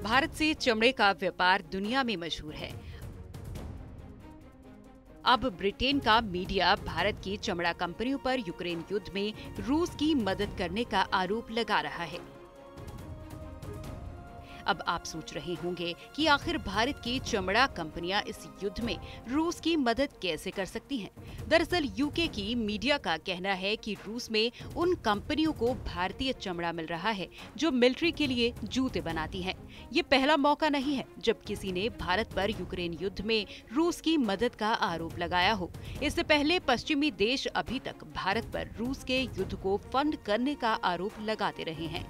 भारत से चमड़े का व्यापार दुनिया में मशहूर है। अब ब्रिटेन का मीडिया भारत की चमड़ा कंपनियों पर यूक्रेन युद्ध में रूस की मदद करने का आरोप लगा रहा है। अब आप सोच रहे होंगे कि आखिर भारत की चमड़ा कंपनियां इस युद्ध में रूस की मदद कैसे कर सकती हैं? दरअसल यूके की मीडिया का कहना है कि रूस में उन कंपनियों को भारतीय चमड़ा मिल रहा है जो मिलिट्री के लिए जूते बनाती हैं। ये पहला मौका नहीं है जब किसी ने भारत पर यूक्रेन युद्ध में रूस की मदद का आरोप लगाया हो। इससे पहले पश्चिमी देश अभी तक भारत पर रूस के युद्ध को फंड करने का आरोप लगाते रहे हैं।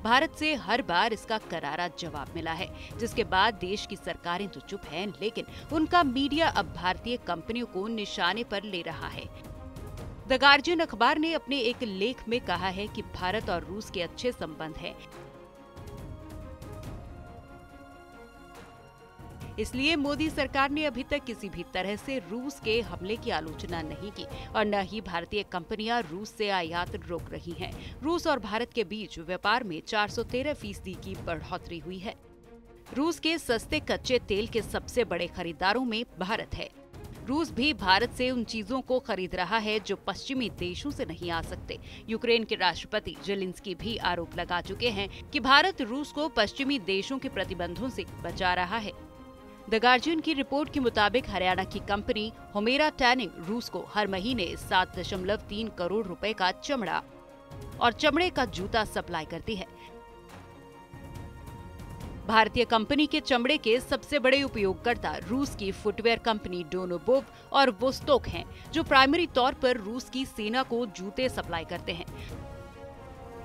भारत से हर बार इसका करारा जवाब मिला है, जिसके बाद देश की सरकारें तो चुप हैं, लेकिन उनका मीडिया अब भारतीय कंपनियों को निशाने पर ले रहा है। द गार्जियन अखबार ने अपने एक लेख में कहा है कि भारत और रूस के अच्छे संबंध हैं, इसलिए मोदी सरकार ने अभी तक किसी भी तरह से रूस के हमले की आलोचना नहीं की और न ही भारतीय कंपनियां रूस से आयात रोक रही हैं। रूस और भारत के बीच व्यापार में 413% की बढ़ोतरी हुई है। रूस के सस्ते कच्चे तेल के सबसे बड़े खरीदारों में भारत है। रूस भी भारत से उन चीजों को खरीद रहा है जो पश्चिमी देशों से नहीं आ सकते। यूक्रेन के राष्ट्रपति जेलेंस्की भी आरोप लगा चुके हैं कि भारत रूस को पश्चिमी देशों के प्रतिबंधों से बचा रहा है। द गार्जियन की रिपोर्ट के मुताबिक हरियाणा की कंपनी होमेरा टैनिंग रूस को हर महीने 7.3 करोड़ रुपए का चमड़ा और चमड़े का जूता सप्लाई करती है। भारतीय कंपनी के चमड़े के सबसे बड़े उपयोगकर्ता रूस की फुटवेयर कंपनी डोनोबोव और वोस्तोक हैं, जो प्राइमरी तौर पर रूस की सेना को जूते सप्लाई करते हैं।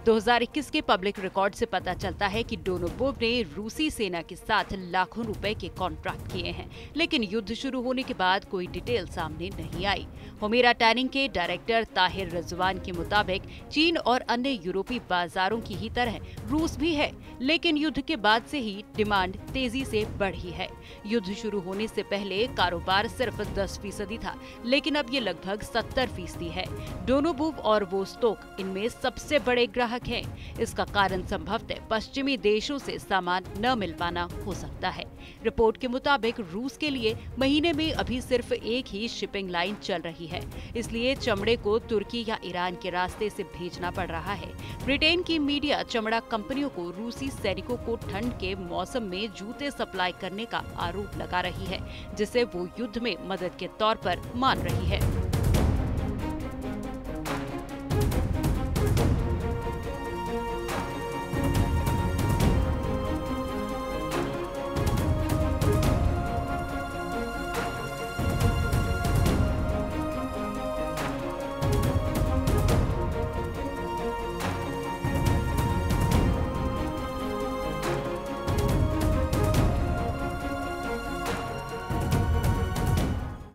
2021 के पब्लिक रिकॉर्ड से पता चलता है कि डोनोबोव ने रूसी सेना के साथ लाखों रुपए के कॉन्ट्रैक्ट किए हैं, लेकिन युद्ध शुरू होने के बाद कोई डिटेल सामने नहीं आई। होमेरा टैनिंग के डायरेक्टर ताहिर रजवान के मुताबिक चीन और अन्य यूरोपीय बाजारों की ही तरह रूस भी है, लेकिन युद्ध के बाद से ही डिमांड तेजी से बढ़ी है। युद्ध शुरू होने से पहले कारोबार सिर्फ 10% था, लेकिन अब ये लगभग 70% है। डोनोबोव और वोस्तोक इनमें सबसे बड़े ग्राहक हैं। इसका कारण संभवतः पश्चिमी देशों से सामान न मिल पाना हो सकता है। रिपोर्ट के मुताबिक रूस के लिए महीने में अभी सिर्फ एक ही शिपिंग लाइन चल रही है, इसलिए चमड़े को तुर्की या ईरान के रास्ते से भेजना पड़ रहा है। ब्रिटेन की मीडिया चमड़ा कंपनियों को रूसी सैनिकों को ठंड के मौसम में जूते सप्लाई करने का आरोप लगा रही है, जिसे वो युद्ध में मदद के तौर पर मान रही है।